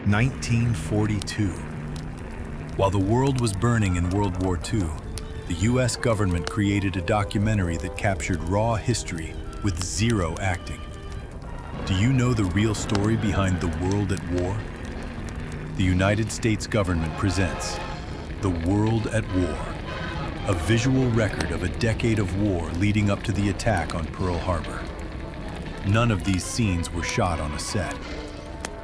1942. While the world was burning in World War II, the U.S. government created a documentary that captured raw history with zero acting. Do you know the real story behind the world at war? The United States government presents The World at War, a visual record of a decade of war leading up to the attack on Pearl Harbor. None of these scenes were shot on a set.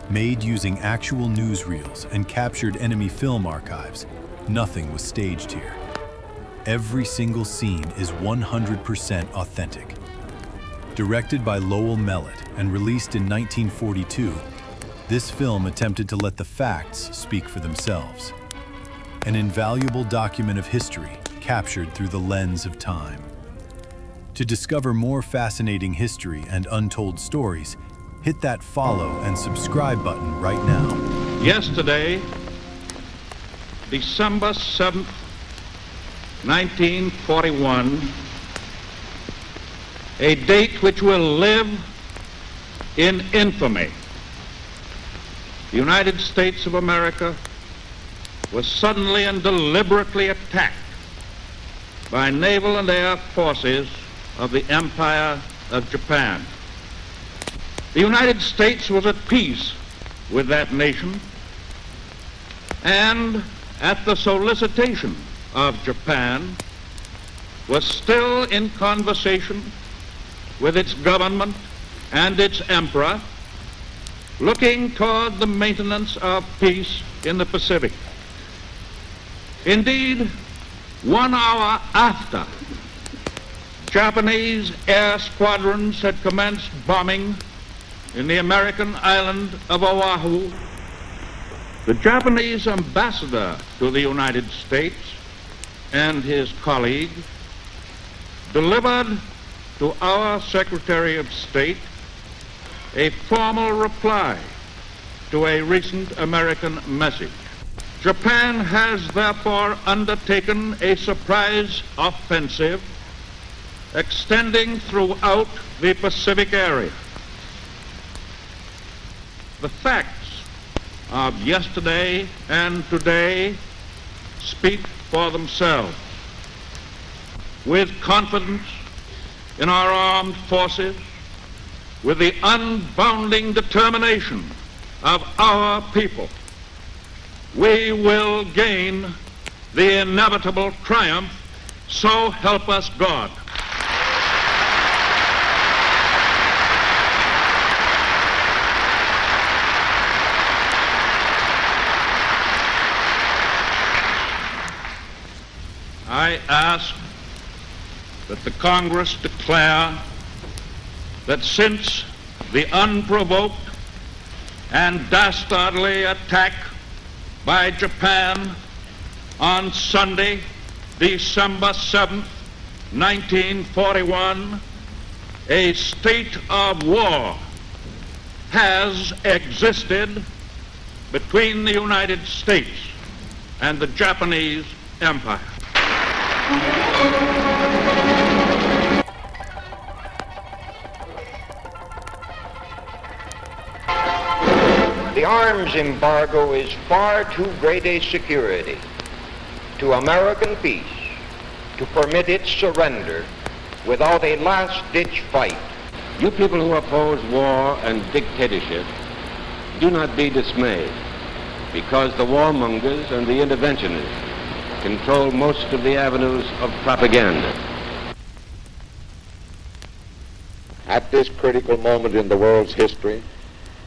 Made using actual newsreels and captured enemy film archives, nothing was staged here. Every single scene is 100% authentic. Directed by Lowell Mellett and released in 1942, this film attempted to let the facts speak for themselves. An invaluable document of history captured through the lens of time. To discover more fascinating history and untold stories, hit that follow and subscribe button right now. Yesterday, December 7th, 1941, a date which will live in infamy. The United States of America was suddenly and deliberately attacked by naval and air forces of the Empire of Japan. The United States was at peace with that nation, and at the solicitation of Japan, was still in conversation with its government and its emperor, looking toward the maintenance of peace in the Pacific. Indeed, 1 hour after Japanese air squadrons had commenced bombing in the American island of Oahu, the Japanese ambassador to the United States and his colleague delivered to our Secretary of State a formal reply to a recent American message. Japan has therefore undertaken a surprise offensive extending throughout the Pacific area. The facts of yesterday and today speak for themselves. With confidence in our armed forces, with the unbounding determination of our people, we will gain the inevitable triumph, so help us God. I ask that the Congress declare that since the unprovoked and dastardly attack by Japan on Sunday, December 7th, 1941, a state of war has existed between the United States and the Japanese Empire. The arms embargo is far too great a security to American peace to permit its surrender without a last-ditch fight. You people who oppose war and dictatorship, do not be dismayed, because the warmongers and the interventionists control most of the avenues of propaganda. At this critical moment in the world's history,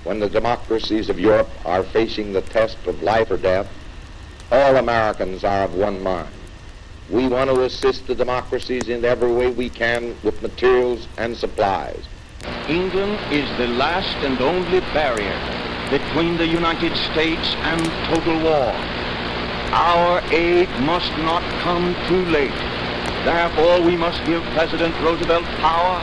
when the democracies of Europe are facing the test of life or death, all Americans are of one mind. We want to assist the democracies in every way we can with materials and supplies. England is the last and only barrier between the United States and total war. Our aid must not come too late. Therefore, we must give President Roosevelt power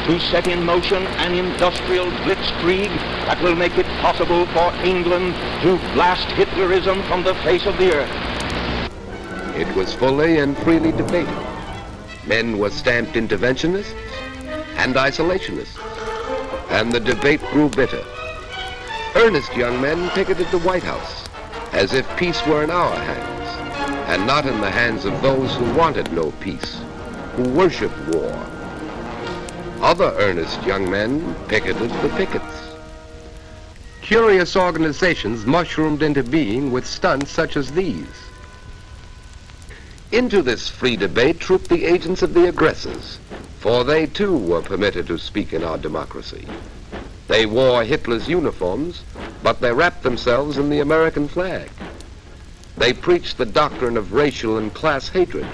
to set in motion an industrial blitzkrieg that will make it possible for England to blast Hitlerism from the face of the earth. It was fully and freely debated. Men were stamped interventionists and isolationists, and the debate grew bitter. Earnest young men picketed the White House, as if peace were in our hands, and not in the hands of those who wanted no peace, who worshiped war. Other earnest young men picketed the pickets. Curious organizations mushroomed into being with stunts such as these. Into this free debate trooped the agents of the aggressors, for they too were permitted to speak in our democracy. They wore Hitler's uniforms, but they wrapped themselves in the American flag. They preached the doctrine of racial and class hatred,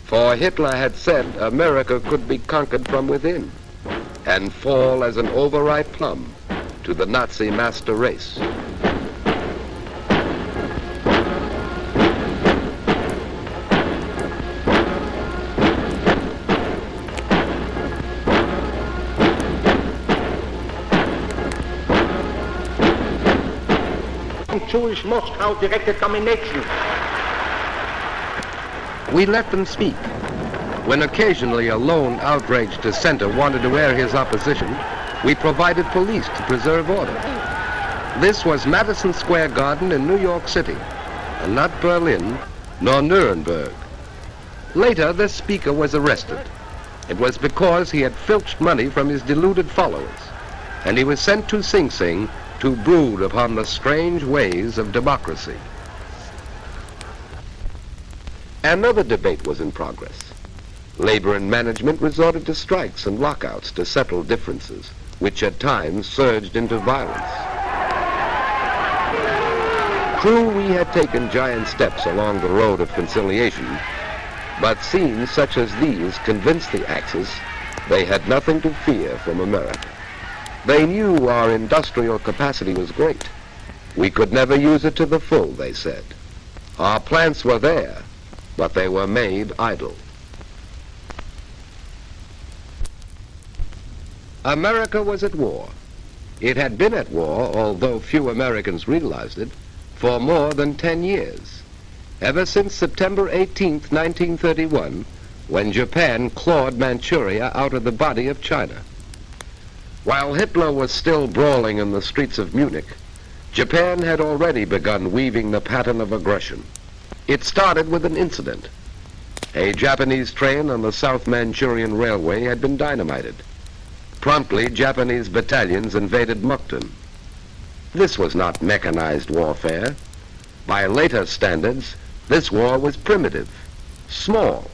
for Hitler had said America could be conquered from within and fall as an overripe plum to the Nazi master race. Jewish Moscow directed domination. We let them speak. When occasionally a lone outraged dissenter wanted to air his opposition, we provided police to preserve order. This was Madison Square Garden in New York City, and not Berlin nor Nuremberg. Later, this speaker was arrested. It was because he had filched money from his deluded followers, and he was sent to Sing Sing to brood upon the strange ways of democracy. Another debate was in progress. Labor and management resorted to strikes and lockouts to settle differences, which at times surged into violence. True, we had taken giant steps along the road of conciliation, but scenes such as these convinced the Axis they had nothing to fear from America. They knew our industrial capacity was great. We could never use it to the full, they said. Our plants were there, but they were made idle. America was at war. It had been at war, although few Americans realized it, for more than 10 years. Ever since September 18th, 1931, when Japan clawed Manchuria out of the body of China. While Hitler was still brawling in the streets of Munich, Japan had already begun weaving the pattern of aggression. It started with an incident. A Japanese train on the South Manchurian Railway had been dynamited. Promptly, Japanese battalions invaded Mukden. This was not mechanized warfare. By later standards, this war was primitive, small.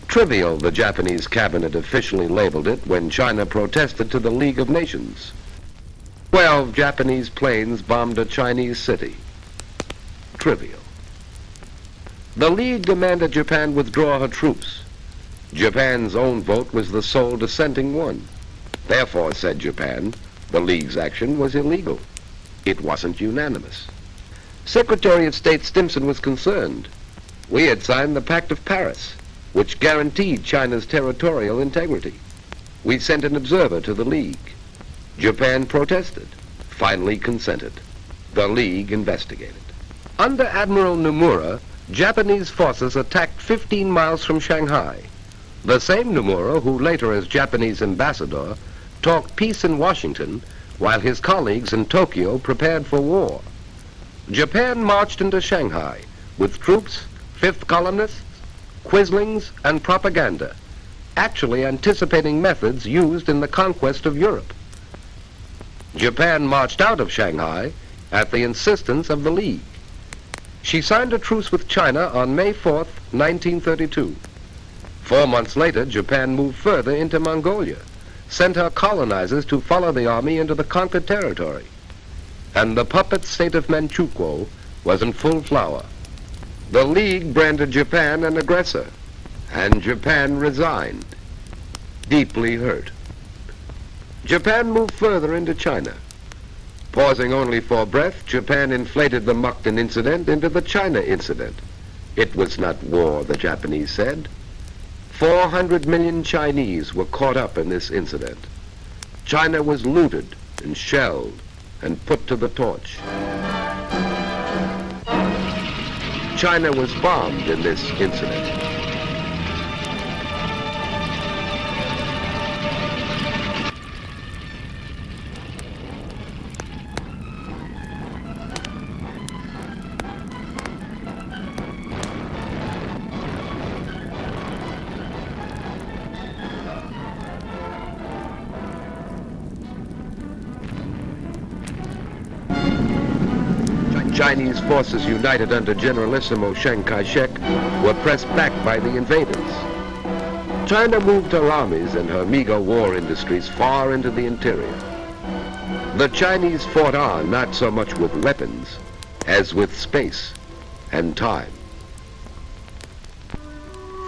Trivial, the Japanese cabinet officially labeled it when China protested to the League of Nations. 12 Japanese planes bombed a Chinese city. Trivial. The League demanded Japan withdraw her troops. Japan's own vote was the sole dissenting one. Therefore, said Japan, the League's action was illegal. It wasn't unanimous. Secretary of State Stimson was concerned. We had signed the Pact of Paris, which guaranteed China's territorial integrity. We sent an observer to the League. Japan protested, finally consented. The League investigated. Under Admiral Nomura, Japanese forces attacked 15 miles from Shanghai. The same Nomura, who later as Japanese ambassador, talked peace in Washington, while his colleagues in Tokyo prepared for war. Japan marched into Shanghai with troops, fifth columnists, quislings, and propaganda, actually anticipating methods used in the conquest of Europe. Japan marched out of Shanghai at the insistence of the League. She signed a truce with China on May 4th, 1932. 4 months later, Japan moved further into Mongolia, sent her colonizers to follow the army into the conquered territory. And the puppet state of Manchukuo was in full flower. The League branded Japan an aggressor, and Japan resigned, deeply hurt. Japan moved further into China. Pausing only for breath, Japan inflated the Mukden incident into the China incident. It was not war, the Japanese said. 400 million Chinese were caught up in this incident. China was looted and shelled and put to the torch. China was bombed in this incident. Chinese forces united under Generalissimo Chiang Kai-shek were pressed back by the invaders. China moved her armies and her meager war industries far into the interior. The Chinese fought on not so much with weapons as with space and time.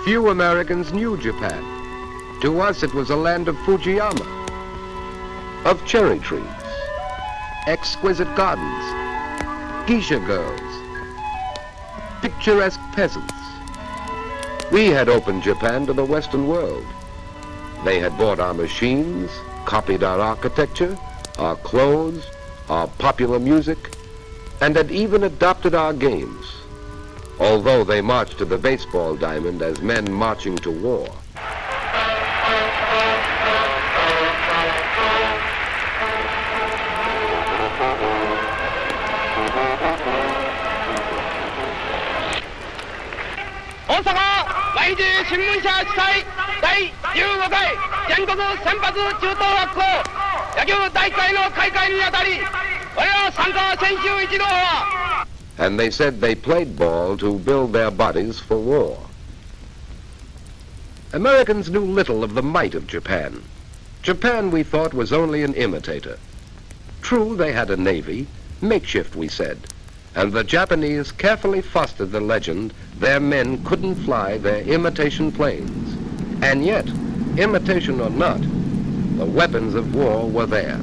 Few Americans knew Japan. To us, it was a land of Fujiyama, of cherry trees, exquisite gardens, geisha girls, picturesque peasants. We had opened Japan to the Western world. They had bought our machines, copied our architecture, our clothes, our popular music, and had even adopted our games, although they marched to the baseball diamond as men marching to war. YG 신문사 주사위第15回全国選抜中等学校野球大会の開会にあたり我ら参加選手一同は And they said they played ball to build their bodies for war. Americans knew little of the might of Japan. Japan, we thought, was only an imitator. True, they had a navy, makeshift, we said, and the Japanese carefully fostered the legend their men couldn't fly their imitation planes. And yet, imitation or not, the weapons of war were there.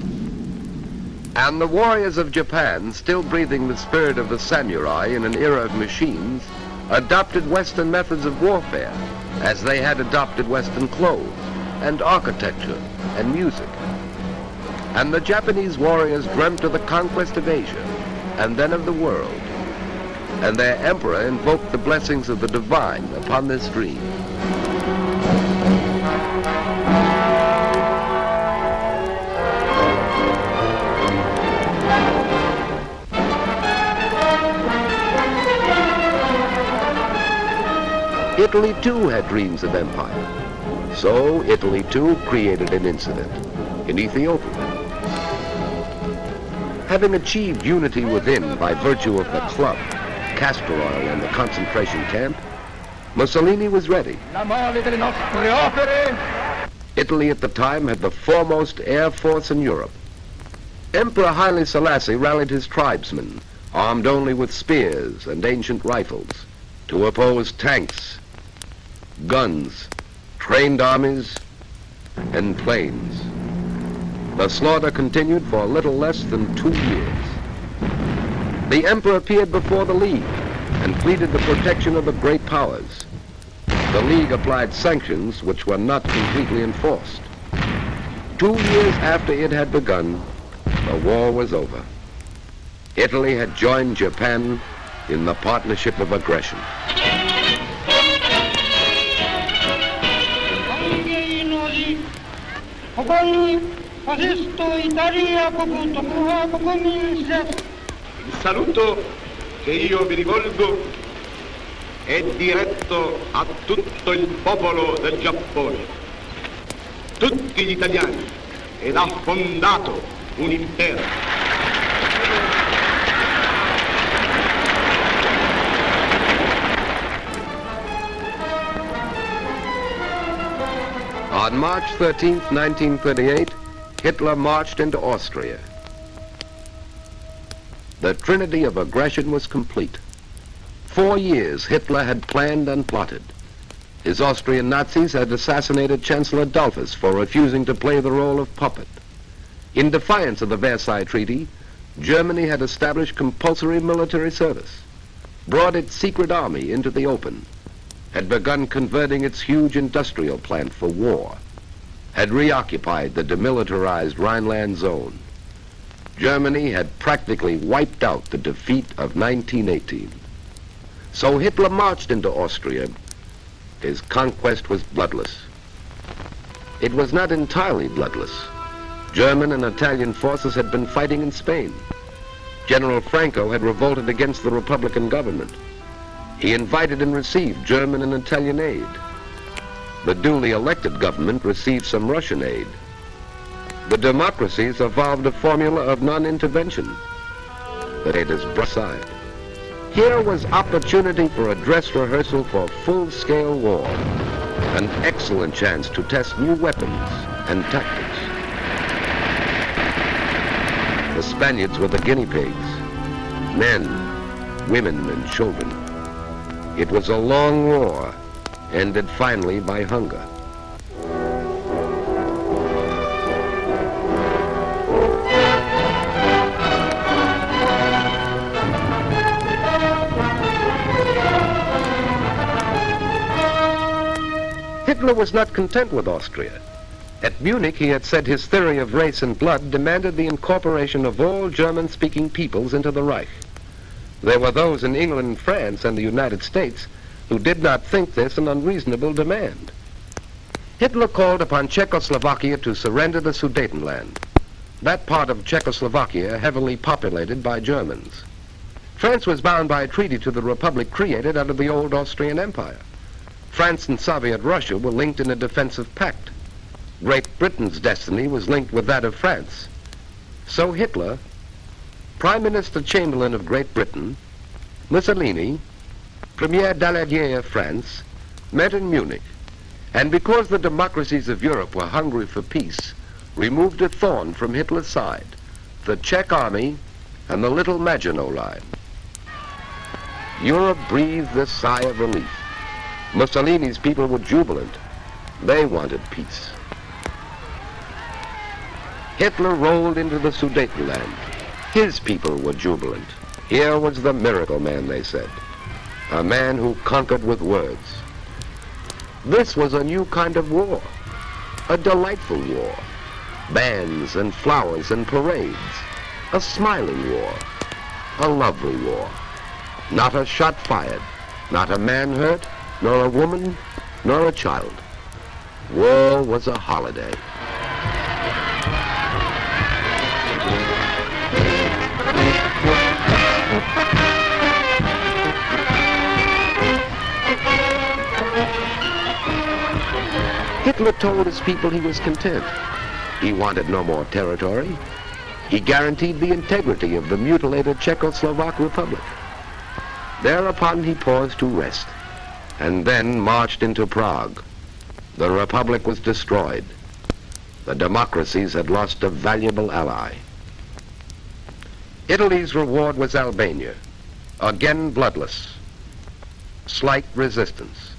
And the warriors of Japan, still breathing the spirit of the samurai in an era of machines, adopted Western methods of warfare, as they had adopted Western clothes and architecture and music. And the Japanese warriors dreamt of the conquest of Asia, and then of the world. And their emperor invoked the blessings of the divine upon this dream. Italy too had dreams of empire. So Italy too created an incident in Ethiopia. Having achieved unity within by virtue of the club, castor oil, and the concentration camp, Mussolini was ready. Italy at the time had the foremost air force in Europe. Emperor Haile Selassie rallied his tribesmen, armed only with spears and ancient rifles, to oppose tanks, guns, trained armies, and planes. The slaughter continued for a little less than 2 years. The emperor appeared before the League and pleaded the protection of the great powers. The League applied sanctions which were not completely enforced. 2 years after it had begun, the war was over. Italy had joined Japan in the partnership of aggression. Il saluto che io vi rivolgo è diretto a tutto il popolo del Giappone, tutti gli italiani, ed ha fondato un impero. On March 13, 1938, Hitler marched into Austria. The trinity of aggression was complete. 4 years Hitler had planned and plotted. His Austrian Nazis had assassinated Chancellor Dollfuss for refusing to play the role of puppet. In defiance of the Versailles Treaty, Germany had established compulsory military service, brought its secret army into the open, had begun converting its huge industrial plant for war, had reoccupied the demilitarized Rhineland zone. Germany had practically wiped out the defeat of 1918. So Hitler marched into Austria. His conquest was bloodless. It was not entirely bloodless. German and Italian forces had been fighting in Spain. General Franco had revolted against the Republican government. He invited and received German and Italian aid. The duly elected government received some Russian aid. The democracies evolved a formula of non-intervention. that it is side. Here was opportunity for a dress rehearsal for full-scale war, an excellent chance to test new weapons and tactics. The Spaniards were the guinea pigs, men, women, and children. It was a long war, ended finally by hunger. Hitler was not content with Austria. At Munich, he had said his theory of race and blood demanded the incorporation of all German-speaking peoples into the Reich. There were those in England, France, and the United States who did not think this an unreasonable demand. Hitler called upon Czechoslovakia to surrender the Sudetenland, that part of Czechoslovakia heavily populated by Germans. France was bound by a treaty to the republic created under the old Austrian Empire. France and Soviet Russia were linked in a defensive pact. Great Britain's destiny was linked with that of France. So Hitler, Prime Minister Chamberlain of Great Britain, Mussolini, Premier Daladier of France, met in Munich, and because the democracies of Europe were hungry for peace, removed a thorn from Hitler's side, the Czech army and the Little Maginot Line. Europe breathed a sigh of relief. Mussolini's people were jubilant. They wanted peace. Hitler rolled into the Sudetenland. His people were jubilant. Here was the miracle man, they said. A man who conquered with words. This was a new kind of war. A delightful war. Bands and flowers and parades. A smiling war. A lovely war. Not a shot fired. Not a man hurt. Nor a woman, nor a child. War was a holiday. Hitler told his people he was content. He wanted no more territory. He guaranteed the integrity of the mutilated Czechoslovak Republic. Thereupon he paused to rest, and then marched into Prague. The Republic was destroyed. The democracies had lost a valuable ally. Italy's reward was Albania, again bloodless, slight resistance.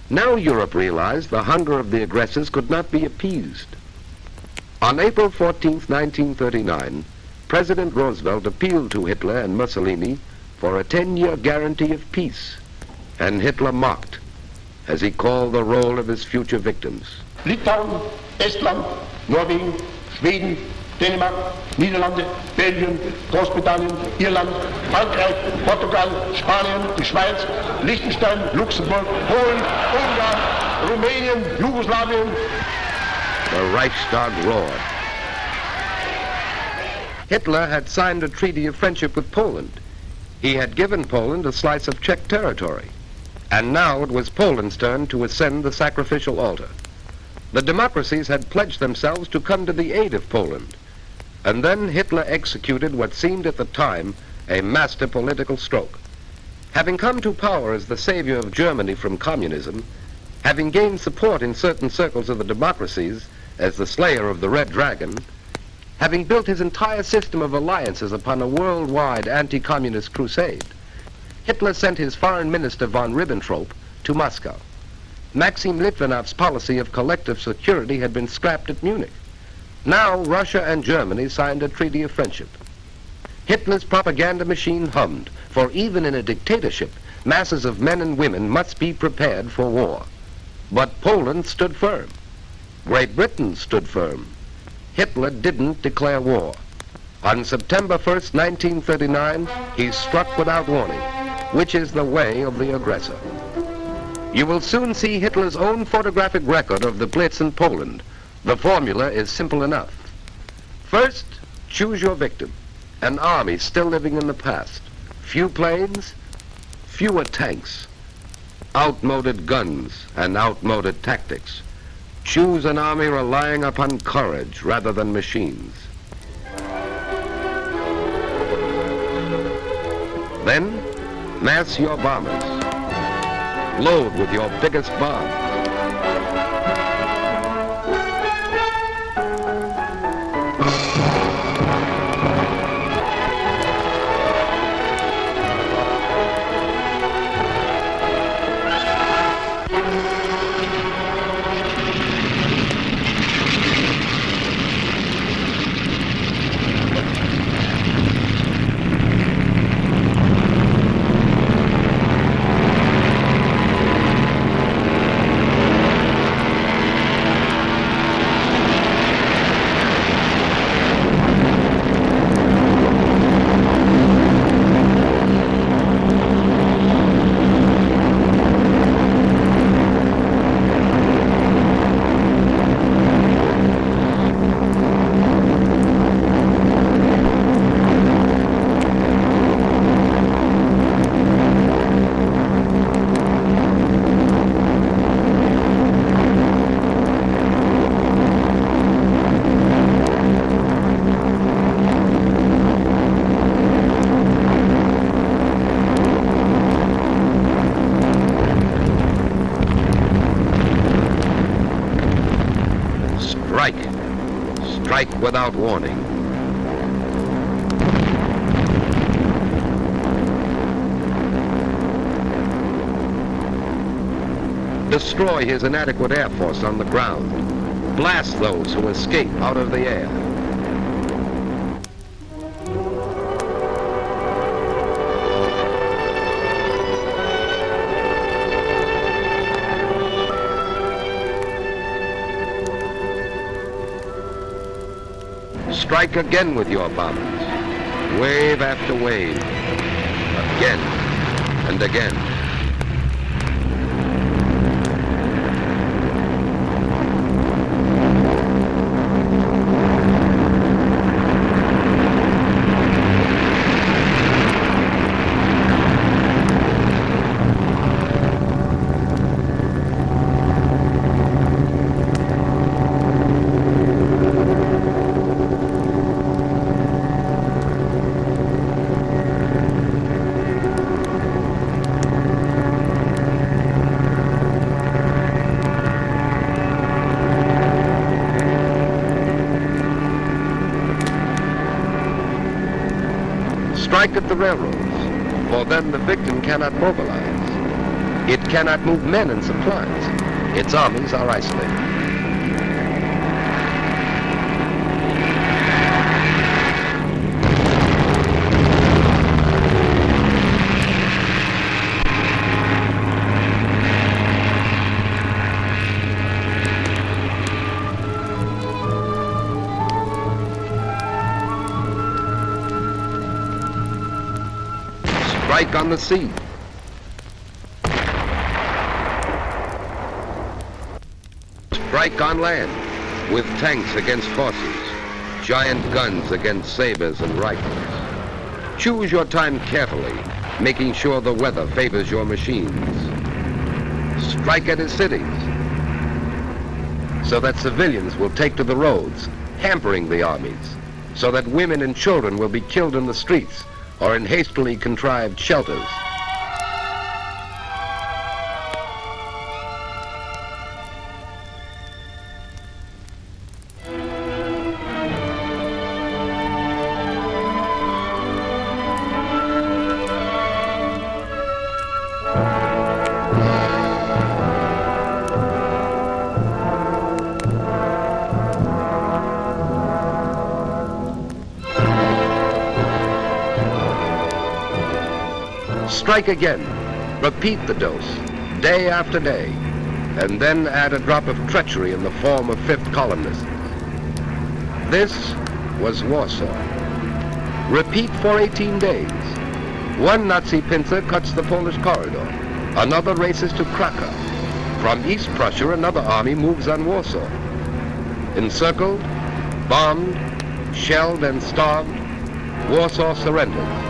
Now Europe realized the hunger of the aggressors could not be appeased. On April 14, 1939, President Roosevelt appealed to Hitler and Mussolini for a 10-year guarantee of peace. And Hitler mocked as he called the roll of his future victims. Litauen, Estland, Norwegen, Schweden, Dänemark, Niederlande, Belgien, Großbritannien, Irland, Frankreich, Portugal, Spanien, die Schweiz, Liechtenstein, Luxemburg, Polen, Ungarn, Rumänien, Jugoslawien. The Reichstag roared. Hitler had signed a treaty of friendship with Poland. He had given Poland a slice of Czech territory. And now it was Poland's turn to ascend the sacrificial altar. The democracies had pledged themselves to come to the aid of Poland. And then Hitler executed what seemed at the time a master political stroke. Having come to power as the savior of Germany from communism, having gained support in certain circles of the democracies as the slayer of the Red Dragon, having built his entire system of alliances upon a worldwide anti-communist crusade, Hitler sent his foreign minister von Ribbentrop to Moscow. Maxim Litvinov's policy of collective security had been scrapped at Munich. Now Russia and Germany signed a treaty of friendship. Hitler's propaganda machine hummed, for even in a dictatorship, masses of men and women must be prepared for war. But Poland stood firm. Great Britain stood firm. Hitler didn't declare war. On September 1st, 1939, he struck without warning, which is the way of the aggressor. You will soon see Hitler's own photographic record of the Blitz in Poland. The formula is simple enough. First, choose your victim, an army still living in the past. Few planes, fewer tanks, outmoded guns and outmoded tactics. Choose an army relying upon courage rather than machines. Then, mass your bombers. Load with your biggest bombs. Strike without warning. Destroy his inadequate air force on the ground. Blast those who escape out of the air. Strike again with your bombers, wave after wave, again and again. Strike at the railroads, for then the victim cannot mobilize. It cannot move men and supplies. Its armies are isolated. Strike on the sea. Strike on land, with tanks against horses, giant guns against sabers and rifles. Choose your time carefully, making sure the weather favors your machines. Strike at his cities, so that civilians will take to the roads, hampering the armies, so that women and children will be killed in the streets or in hastily contrived shelters. Strike again. Repeat the dose, day after day, and then add a drop of treachery in the form of fifth columnists. This was Warsaw. Repeat for 18 days. One Nazi pincer cuts the Polish corridor. Another races to Krakow. From East Prussia, another army moves on Warsaw. Encircled, bombed, shelled, and starved, Warsaw surrenders.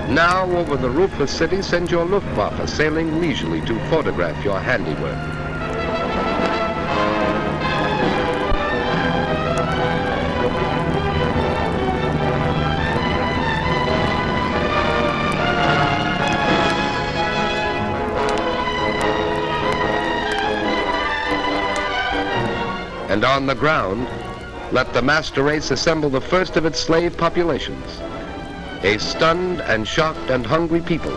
Now, over the roofless city, send your Luftwaffe sailing leisurely to photograph your handiwork. And on the ground, let the master race assemble the first of its slave populations, a stunned and shocked and hungry people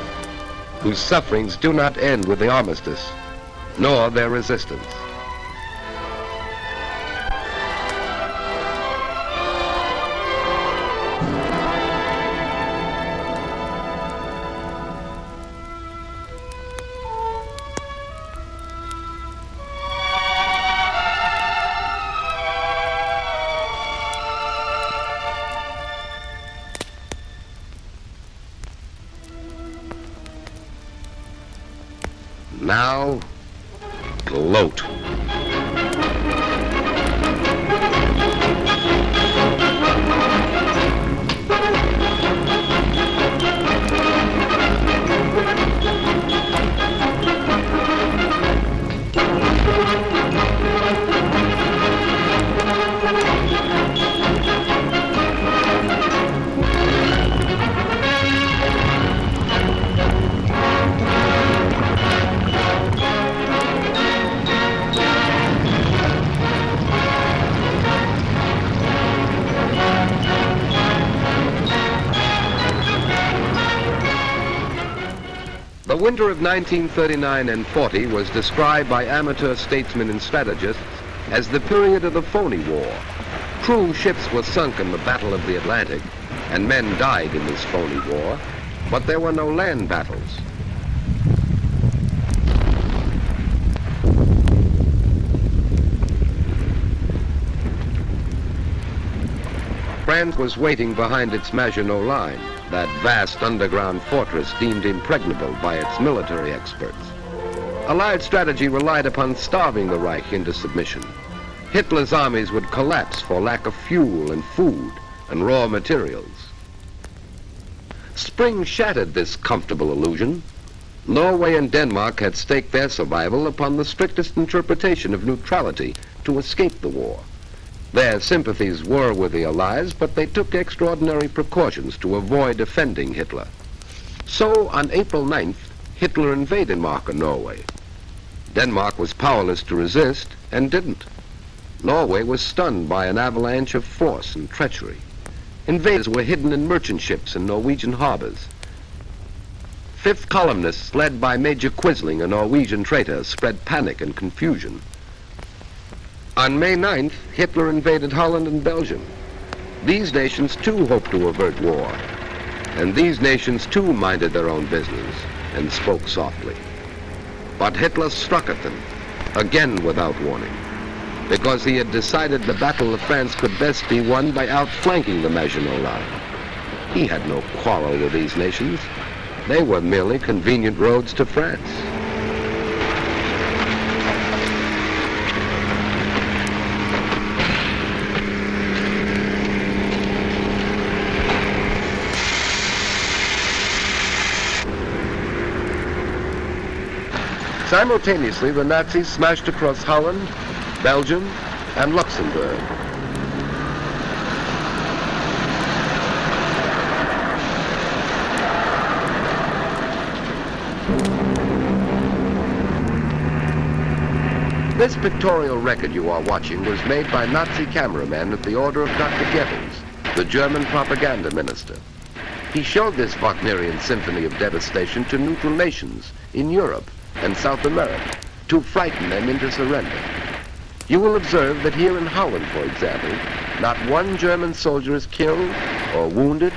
whose sufferings do not end with the armistice, nor their resistance. Now, gloat. The winter of 1939 and 40 was described by amateur statesmen and strategists as the period of the phony war. Cruise ships were sunk in the Battle of the Atlantic, and men died in this phony war, but there were no land battles. France was waiting behind its Maginot Line, that vast underground fortress deemed impregnable by its military experts. Allied strategy relied upon starving the Reich into submission. Hitler's armies would collapse for lack of fuel and food and raw materials. Spring shattered this comfortable illusion. Norway and Denmark had staked their survival upon the strictest interpretation of neutrality to escape the war. Their sympathies were with the Allies, but they took extraordinary precautions to avoid offending Hitler. So, on April 9th, Hitler invaded Norway. Denmark was powerless to resist and didn't. Norway was stunned by an avalanche of force and treachery. Invaders were hidden in merchant ships in Norwegian harbors. Fifth columnists, led by Major Quisling, a Norwegian traitor, spread panic and confusion. On May 9th, Hitler invaded Holland and Belgium. These nations too hoped to avert war. And these nations too minded their own business and spoke softly. But Hitler struck at them, again without warning, because he had decided the Battle of France could best be won by outflanking the Maginot Line. He had no quarrel with these nations. They were merely convenient roads to France. Simultaneously, the Nazis smashed across Holland, Belgium, and Luxembourg. This pictorial record you are watching was made by Nazi cameramen at the order of Dr. Goebbels, the German propaganda minister. He showed this Wagnerian symphony of devastation to neutral nations in Europe and South America to frighten them into surrender. You will observe that here in Holland, for example, not one German soldier is killed or wounded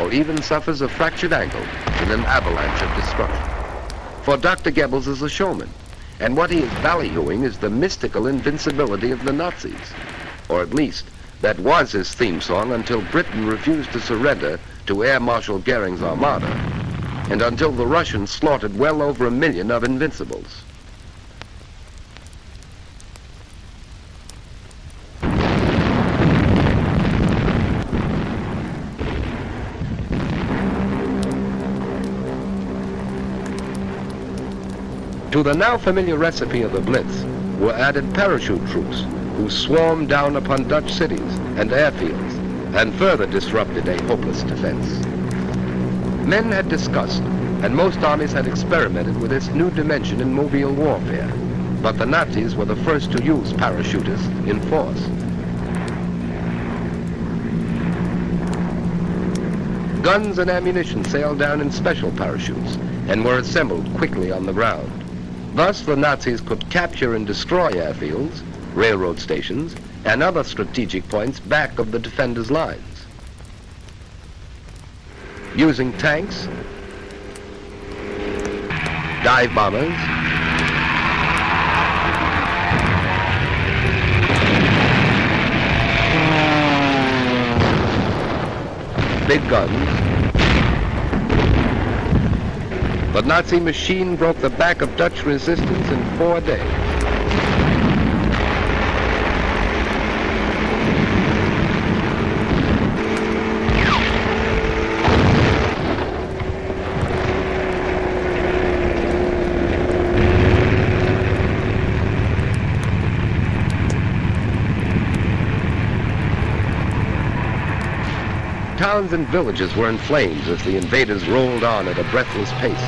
or even suffers a fractured ankle in an avalanche of destruction. For Dr. Goebbels is a showman, and what he is ballyhooing is the mystical invincibility of the Nazis, or at least that was his theme song until Britain refused to surrender to Air Marshal Goering's armada, and until the Russians slaughtered well over 1 million of invincibles. To the now familiar recipe of the Blitz were added parachute troops who swarmed down upon Dutch cities and airfields and further disrupted a hopeless defense. Men had discussed, and most armies had experimented with this new dimension in mobile warfare. but the Nazis were the first to use parachutists in force. Guns and ammunition sailed down in special parachutes and were assembled quickly on the ground. Thus, the Nazis could capture and destroy airfields, railroad stations, and other strategic points back of the defenders' lines. Using tanks, dive bombers, big guns, the Nazi machine broke the back of Dutch resistance in 4 days. Towns and villages were in flames as the invaders rolled on at a breathless pace,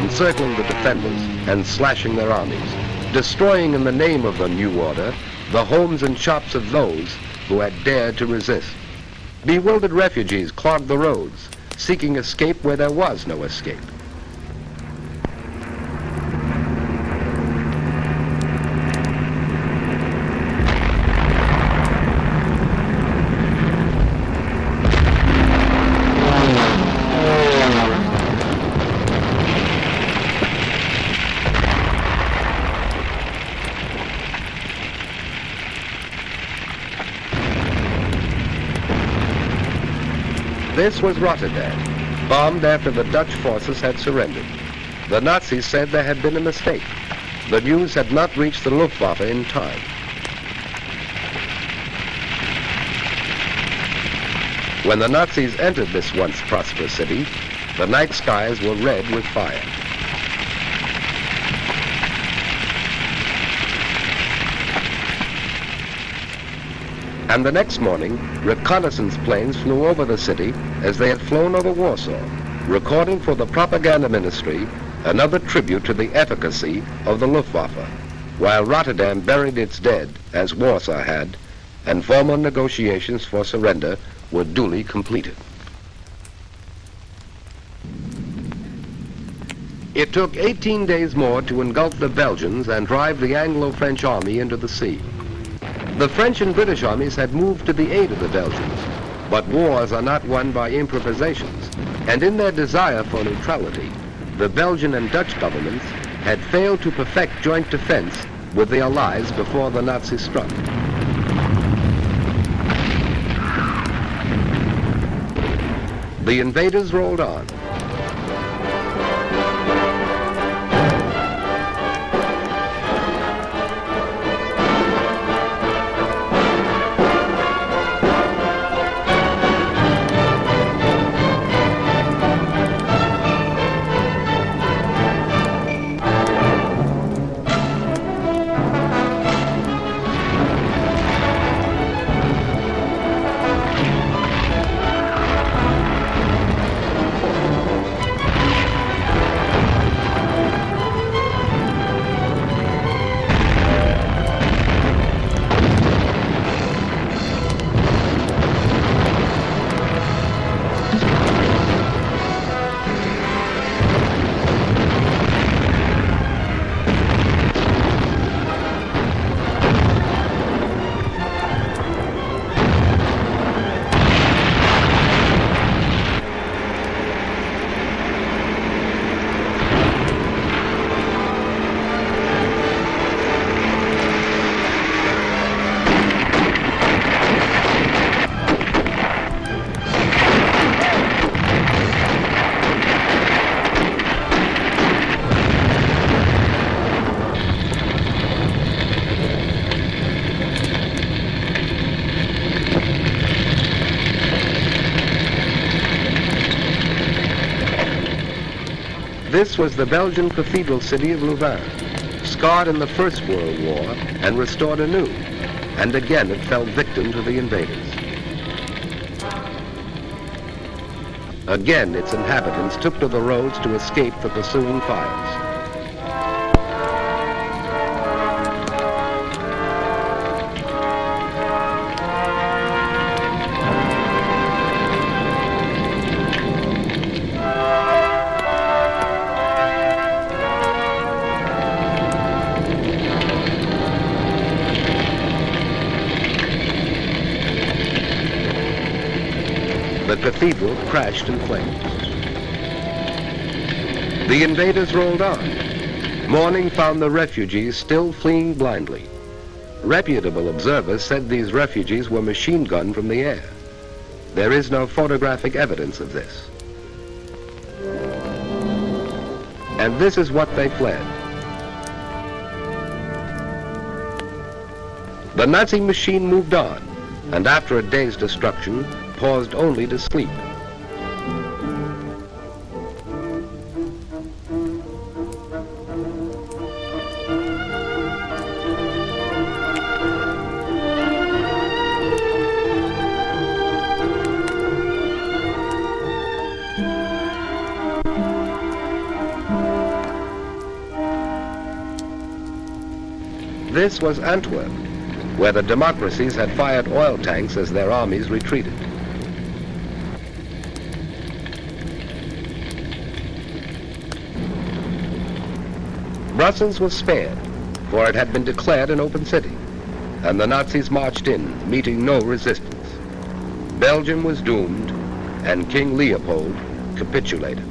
encircling the defenders and slashing their armies, destroying in the name of the new order the homes and shops of those who had dared to resist. Bewildered refugees clogged the roads, seeking escape where there was no escape. This was Rotterdam, bombed after the Dutch forces had surrendered. The Nazis said there had been a mistake. The news had not reached the Luftwaffe in time. When the Nazis entered this once prosperous city, the night skies were red with fire. And the next morning, reconnaissance planes flew over the city as they had flown over Warsaw, recording for the propaganda ministry another tribute to the efficacy of the Luftwaffe, while Rotterdam buried its dead, as Warsaw had, and formal negotiations for surrender were duly completed. It took 18 days more to engulf the Belgians and drive the Anglo-French army into the sea. The French and British armies had moved to the aid of the Belgians, but wars are not won by improvisations, and in their desire for neutrality, the Belgian and Dutch governments had failed to perfect joint defense with the Allies before the Nazis struck. The invaders rolled on. This was the Belgian cathedral city of Louvain, scarred in the First World War and restored anew, and again it fell victim to the invaders. Again its inhabitants took to the roads to escape the pursuing fires. cathedral crashed in flames. The invaders rolled on. Morning found the refugees still fleeing blindly. Reputable observers said these refugees were machine gunned from the air. There is no photographic evidence of this. And this is what they fled. The Nazi machine moved on, and after a day's destruction, paused only to sleep. This was Antwerp, where the democracies had fired oil tanks as their armies retreated. Brussels was spared, for it had been declared an open city, and the Nazis marched in, meeting no resistance. Belgium was doomed, and King Leopold capitulated.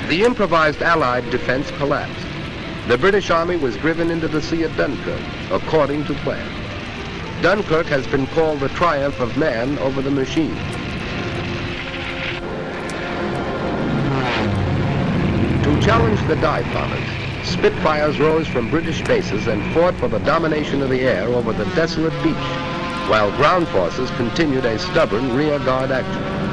The improvised Allied defense collapsed. The British Army was driven into the sea at Dunkirk, according to plan. Dunkirk has been called the triumph of man over the machine. To challenge the dive bombers, Spitfires rose from British bases and fought for the domination of the air over the desolate beach, while ground forces continued a stubborn rear guard action.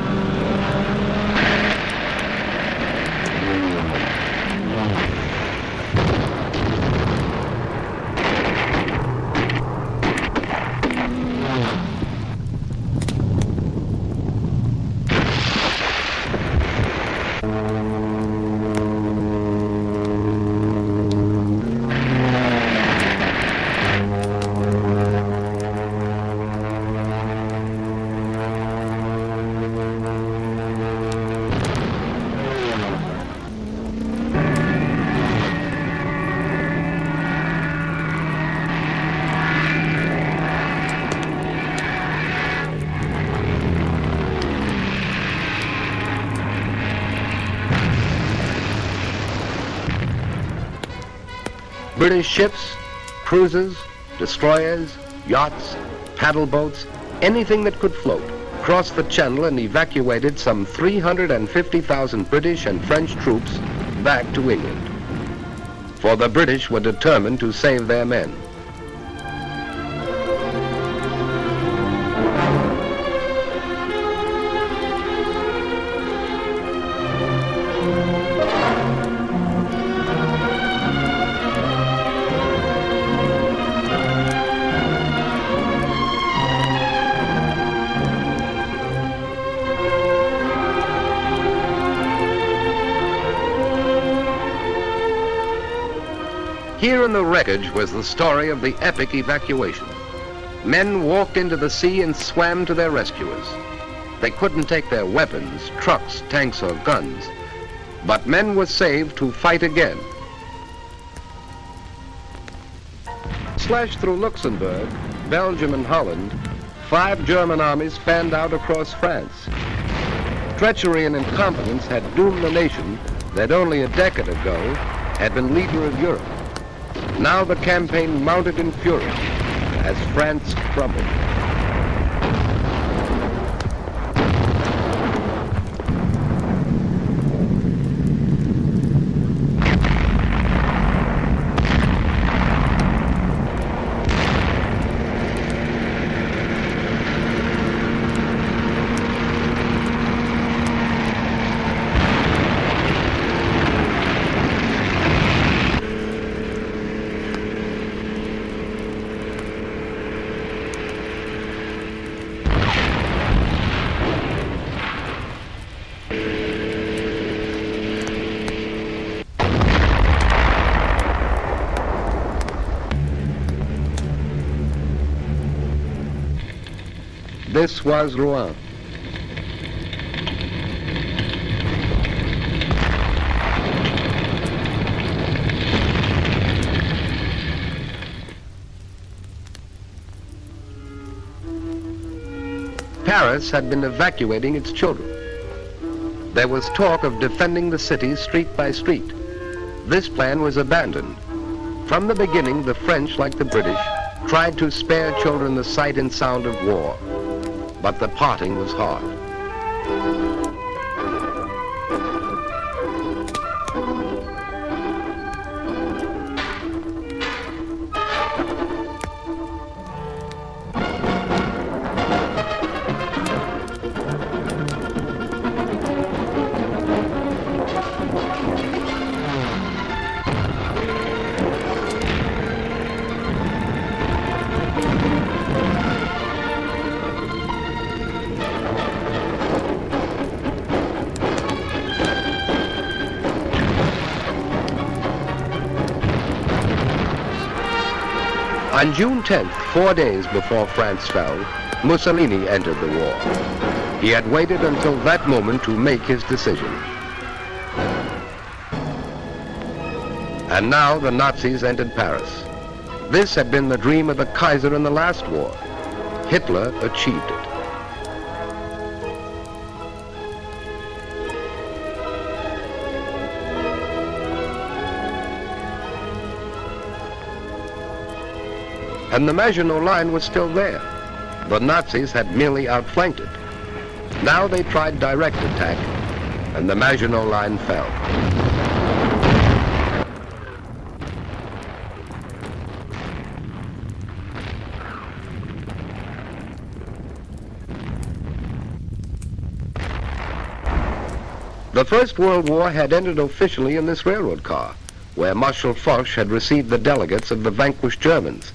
British ships, cruisers, destroyers, yachts, paddle boats, anything that could float, crossed the channel and evacuated some 350,000 British and French troops back to England. For the British were determined to save their men. Here in the wreckage was the story of the epic evacuation. Men walked into the sea and swam to their rescuers. They couldn't take their weapons, trucks, tanks, or guns, but men were saved to fight again. Slashed through Luxembourg, Belgium, and Holland, 5 German armies fanned out across France. Treachery and incompetence had doomed the nation that only a decade ago had been leader of Europe. Now the campaign mounted in fury as France crumbled. This was Rouen. Paris had been evacuating its children. There was talk of defending the city street by street. This plan was abandoned. From the beginning, the French, like the British, tried to spare children the sight and sound of war. But the parting was hard. On June 10th, 4 days before France fell, Mussolini entered the war. He had waited until that moment to make his decision. And now the Nazis entered Paris. This had been the dream of the Kaiser in the last war. Hitler achieved it. And the Maginot Line was still there. The Nazis had merely outflanked it. Now they tried direct attack, and the Maginot Line fell. The First World War had ended officially in this railroad car, where Marshal Foch had received the delegates of the vanquished Germans.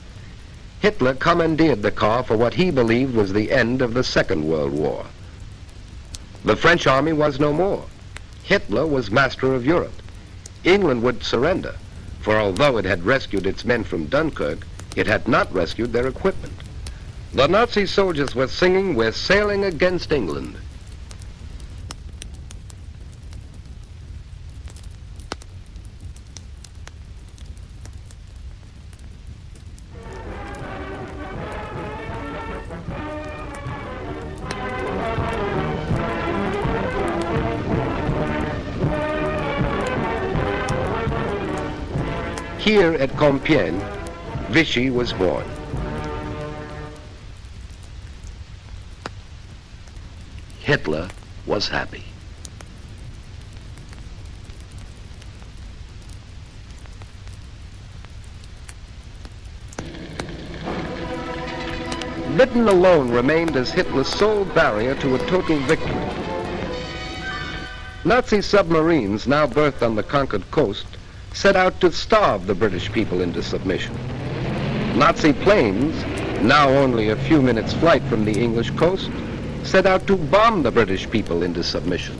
Hitler commandeered the car for what he believed was the end of the Second World War. The French army was no more. Hitler was master of Europe. England would surrender, for although it had rescued its men from Dunkirk, it had not rescued their equipment. The Nazi soldiers were singing, "We're sailing against England." Here at Compiègne, Vichy was born. Hitler was happy. Britain alone remained as Hitler's sole barrier to a total victory. Nazi submarines, now berthed on the conquered coast, set out to starve the British people into submission. Nazi planes, now only a few minutes' flight from the English coast, set out to bomb the British people into submission.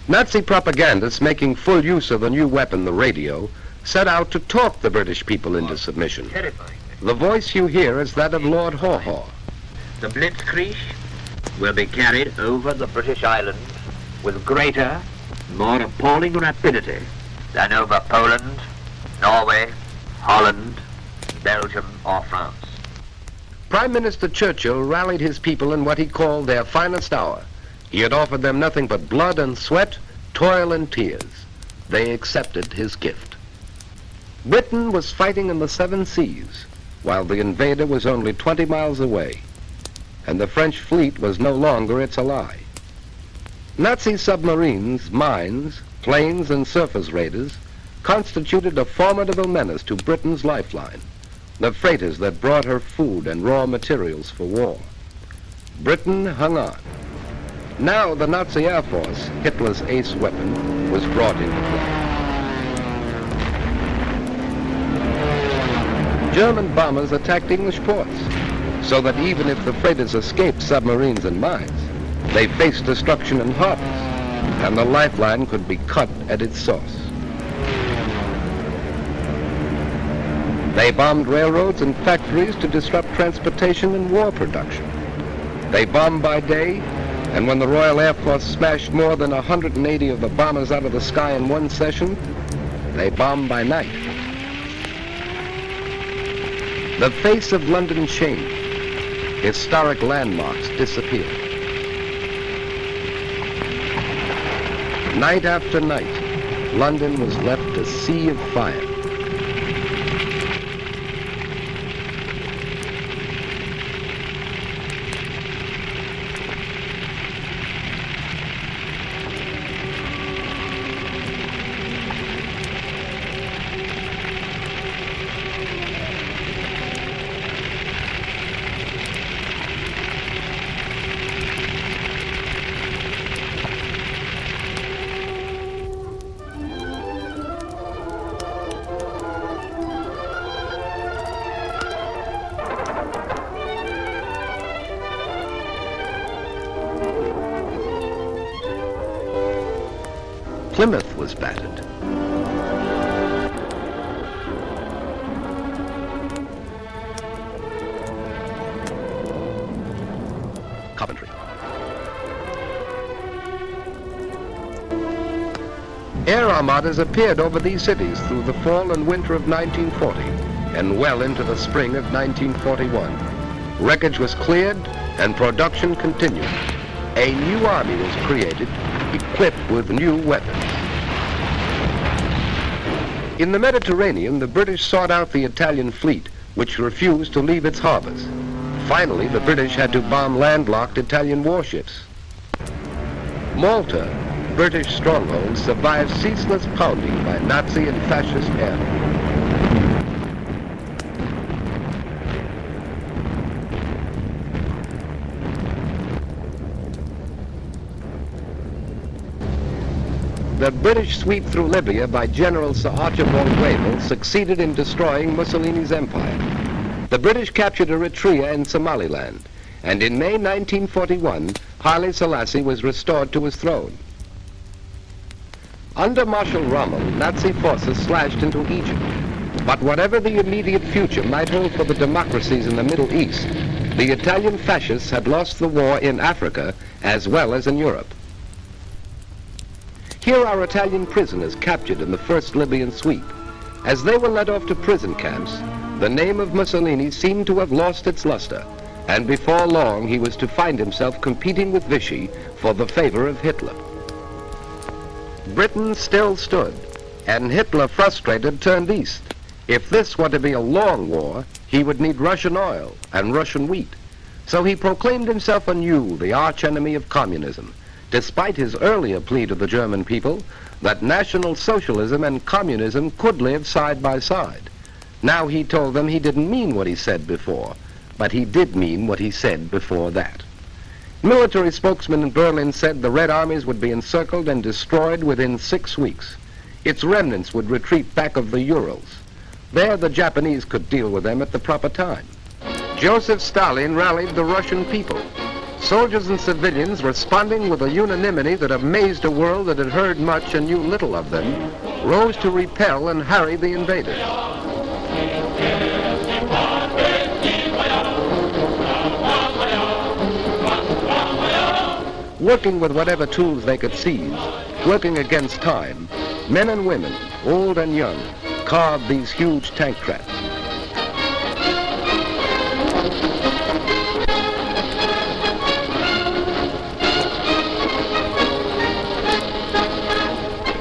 Nazi propagandists, making full use of the new weapon, the radio, set out to talk the British people into submission. The voice you hear is that of Lord Haw Haw. The Blitzkrieg will be carried over the British islands with greater, more appalling rapidity than over Poland, Norway, Holland, Belgium, or France. Prime Minister Churchill rallied his people in what he called their finest hour. He had offered them nothing but blood and sweat, toil and tears. They accepted his gift. Britain was fighting in the seven seas, while the invader was only 20 miles away, and the French fleet was no longer its ally. Nazi submarines, mines, planes, and surface raiders constituted a formidable menace to Britain's lifeline, the freighters that brought her food and raw materials for war. Britain hung on. Now the Nazi Air Force, Hitler's ace weapon, was brought into play. German bombers attacked English ports, so that even if the freighters escaped submarines and mines, they faced destruction in harbors, and the lifeline could be cut at its source. They bombed railroads and factories to disrupt transportation and war production. They bombed by day, and when the Royal Air Force smashed more than 180 of the bombers out of the sky in one session, they bombed by night. The face of London changed. Historic landmarks disappeared. Night after night, London was left a sea of fire. Plymouth was battered. Coventry. Air armadas appeared over these cities through the fall and winter of 1940 and well into the spring of 1941. Wreckage was cleared and production continued. A new army was created, equipped with new weapons. In the Mediterranean, the British sought out the Italian fleet, which refused to leave its harbors. Finally, the British had to bomb landlocked Italian warships. Malta, British stronghold, survived ceaseless pounding by Nazi and fascist airmen. The British sweep through Libya by General Sir Archibald Wavell succeeded in destroying Mussolini's empire. The British captured Eritrea and Somaliland, and in May 1941, Haile Selassie was restored to his throne. Under Marshal Rommel, Nazi forces slashed into Egypt. But whatever the immediate future might hold for the democracies in the Middle East, the Italian fascists had lost the war in Africa as well as in Europe. Here are Italian prisoners captured in the first Libyan sweep. As they were led off to prison camps, the name of Mussolini seemed to have lost its luster, and before long he was to find himself competing with Vichy for the favor of Hitler. Britain still stood, and Hitler, frustrated, turned east. If this were to be a long war, he would need Russian oil and Russian wheat. So he proclaimed himself anew the archenemy of communism, despite his earlier plea to the German people that National Socialism and communism could live side by side. Now he told them he didn't mean what he said before, but he did mean what he said before that. Military spokesmen in Berlin said the Red Armies would be encircled and destroyed within 6 weeks. Its remnants would retreat back of the Urals. There the Japanese could deal with them at the proper time. Joseph Stalin rallied the Russian people. Soldiers and civilians, responding with a unanimity that amazed a world that had heard much and knew little of them, rose to repel and harry the invaders. Working with whatever tools they could seize, working against time, men and women, old and young, carved these huge tank traps.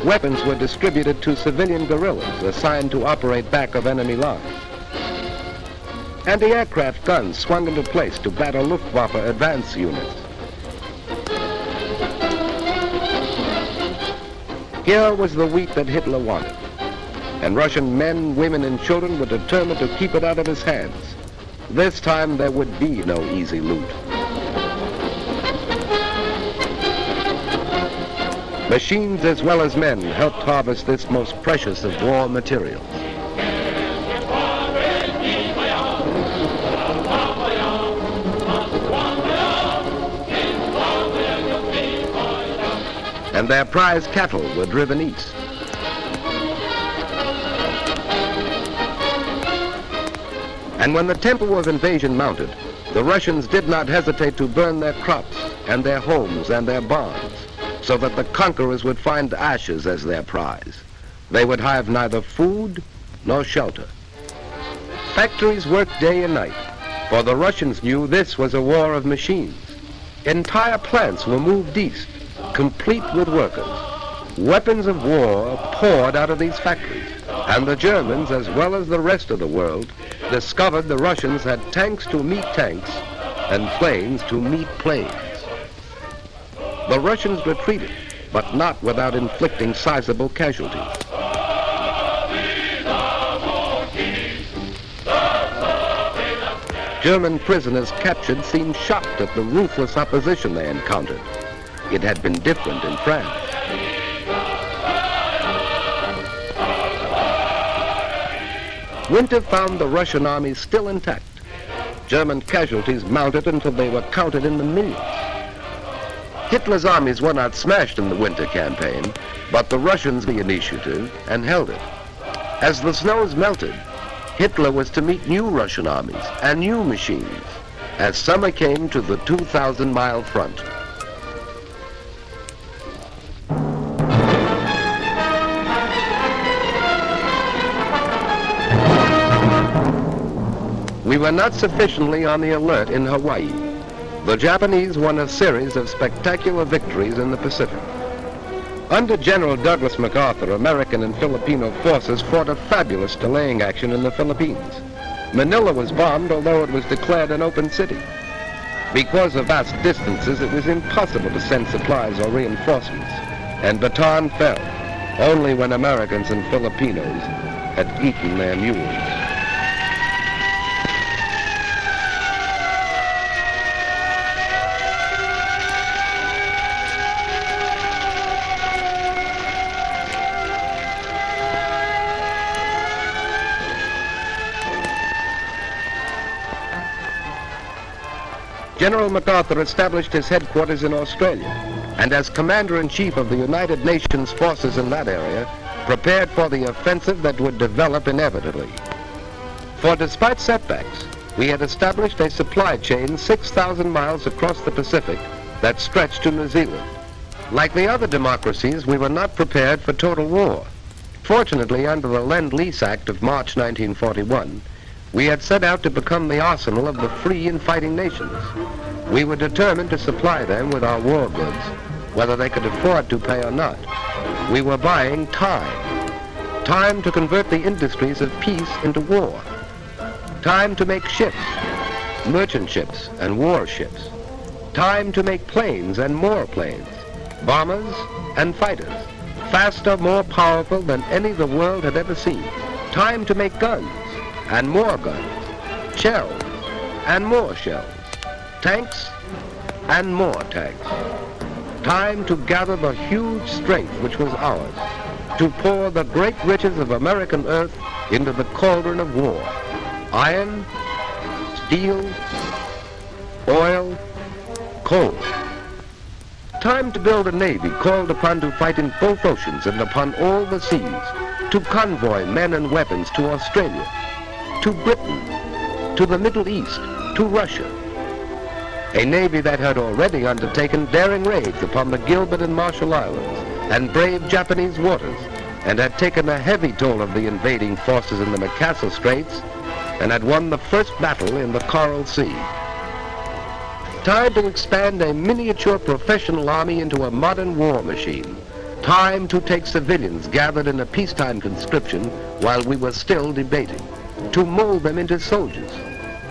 Weapons were distributed to civilian guerrillas assigned to operate back of enemy lines. Anti-aircraft guns swung into place to batter Luftwaffe advance units. Here was the wheat that Hitler wanted, and Russian men, women, and children were determined to keep it out of his hands. This time there would be no easy loot. Machines as well as men helped harvest this most precious of war materials. And their prize cattle were driven east. And when the tempo of invasion mounted, the Russians did not hesitate to burn their crops and their homes and their barns, so that the conquerors would find ashes as their prize. They would have neither food nor shelter. Factories worked day and night, for the Russians knew this was a war of machines. Entire plants were moved east, complete with workers. Weapons of war poured out of these factories, and the Germans, as well as the rest of the world, discovered the Russians had tanks to meet tanks and planes to meet planes. The Russians retreated, but not without inflicting sizable casualties. German prisoners captured seemed shocked at the ruthless opposition they encountered. It had been different in France. Winter found the Russian army still intact. German casualties mounted until they were counted in the millions. Hitler's armies were not smashed in the winter campaign, but the Russians the initiative and held it. As the snows melted, Hitler was to meet new Russian armies and new machines as summer came to the 2,000-mile front. We were not sufficiently on the alert in Hawaii. The Japanese won a series of spectacular victories in the Pacific. Under General Douglas MacArthur, American and Filipino forces fought a fabulous delaying action in the Philippines. Manila was bombed, although it was declared an open city. Because of vast distances, it was impossible to send supplies or reinforcements, and Bataan fell only when Americans and Filipinos had eaten their mules. General MacArthur established his headquarters in Australia, and as Commander-in-Chief of the United Nations forces in that area, prepared for the offensive that would develop inevitably. For despite setbacks, we had established a supply chain 6,000 miles across the Pacific that stretched to New Zealand. Like the other democracies, we were not prepared for total war. Fortunately, under the Lend-Lease Act of March 1941, we had set out to become the arsenal of the free and fighting nations. We were determined to supply them with our war goods, whether they could afford to pay or not. We were buying time. Time to convert the industries of peace into war. Time to make ships, merchant ships and warships. Time to make planes and more planes, bombers and fighters, faster, more powerful than any the world had ever seen. Time to make guns and more guns, shells and more shells, tanks and more tanks. Time to gather the huge strength which was ours, to pour the great riches of American earth into the cauldron of war. Iron, steel, oil, coal. Time to build a navy called upon to fight in both oceans and upon all the seas, to convoy men and weapons to Australia, to Britain, to the Middle East, to Russia. A navy that had already undertaken daring raids upon the Gilbert and Marshall Islands and braved Japanese waters, and had taken a heavy toll of the invading forces in the Makassar Straits, and had won the first battle in the Coral Sea. Time to expand a miniature professional army into a modern war machine. Time to take civilians gathered in a peacetime conscription while we were still debating, to mold them into soldiers,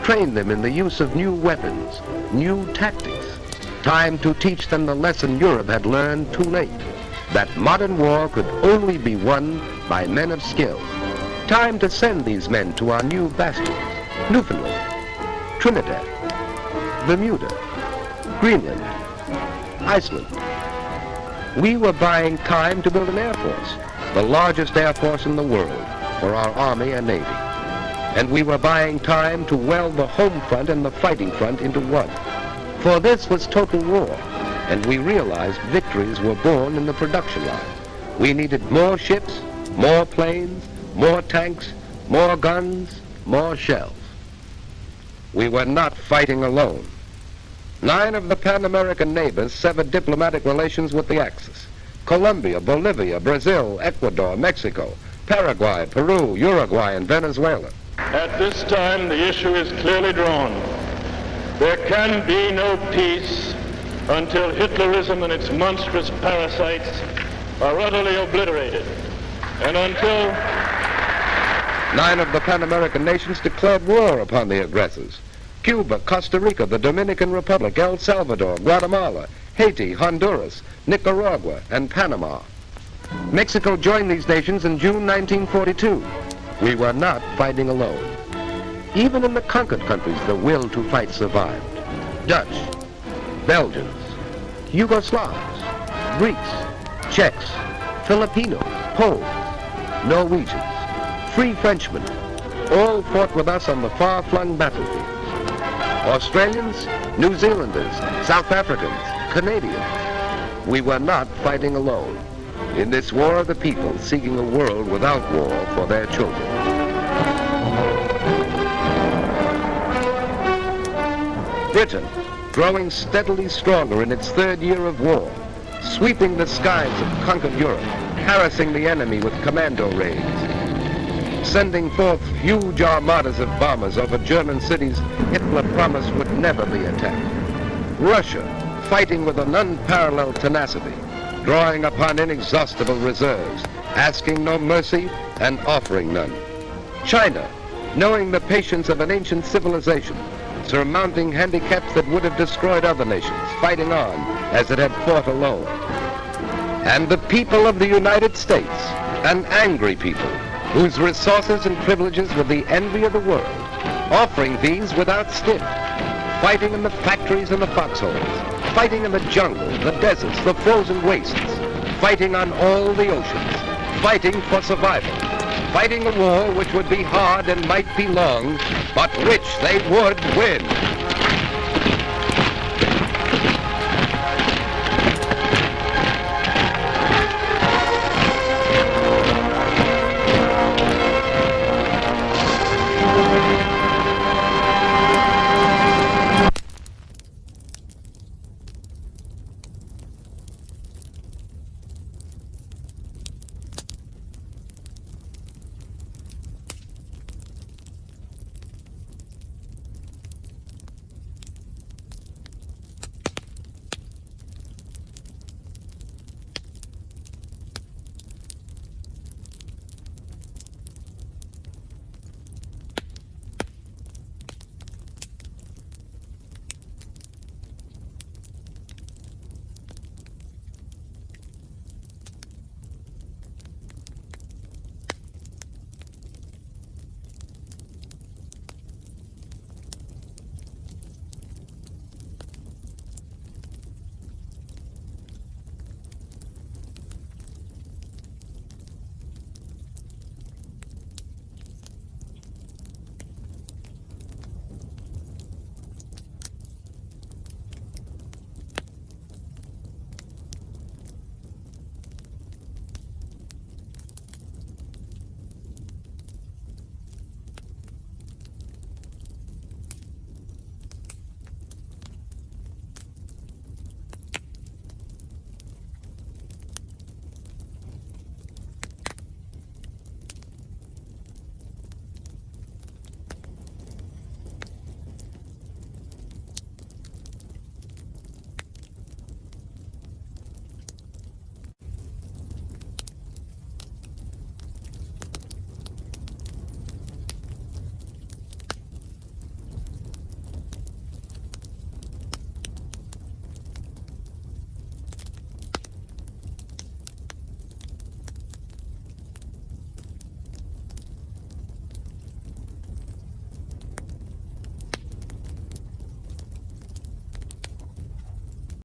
train them in the use of new weapons, new tactics. Time to teach them the lesson Europe had learned too late, that modern war could only be won by men of skill. Time to send these men to our new bastions, Newfoundland, Trinidad, Bermuda, Greenland, Iceland. We were buying time to build an air force, the largest air force in the world, for our Army and Navy. And we were buying time to weld the home front and the fighting front into one. For this was total war, and we realized victories were born in the production line. We needed more ships, more planes, more tanks, more guns, more shells. we were not fighting alone. 9 of the Pan-American neighbors severed diplomatic relations with the Axis. Colombia, Bolivia, Brazil, Ecuador, Mexico, Paraguay, Peru, Uruguay, and Venezuela. At this time, the issue is clearly drawn. There can be no peace until Hitlerism and its monstrous parasites are utterly obliterated, and until 9 of the Pan-American nations declared war upon the aggressors. Cuba, Costa Rica, the Dominican Republic, El Salvador, Guatemala, Haiti, Honduras, Nicaragua, and Panama. Mexico joined these nations in June 1942. We were not fighting alone. Even in the conquered countries, the will to fight survived. Dutch, Belgians, Yugoslavs, Greeks, Czechs, Filipinos, Poles, Norwegians, free Frenchmen, all fought with us on the far-flung battlefields. Australians, New Zealanders, South Africans, Canadians. We were not fighting alone in this war of the people seeking a world without war for their children. Britain, growing steadily stronger in its 3rd year of war, sweeping the skies of conquered Europe, harassing the enemy with commando raids, sending forth huge armadas of bombers over German cities Hitler promised would never be attacked. Russia, fighting with an unparalleled tenacity, drawing upon inexhaustible reserves, asking no mercy and offering none. China, knowing the patience of an ancient civilization, surmounting handicaps that would have destroyed other nations, fighting on as it had fought alone. And the people of the United States, an angry people, whose resources and privileges were the envy of the world, offering these without stint, fighting in the factories and the foxholes, fighting in the jungle, the deserts, the frozen wastes, fighting on all the oceans, fighting for survival, fighting a war which would be hard and might be long, but which they would win.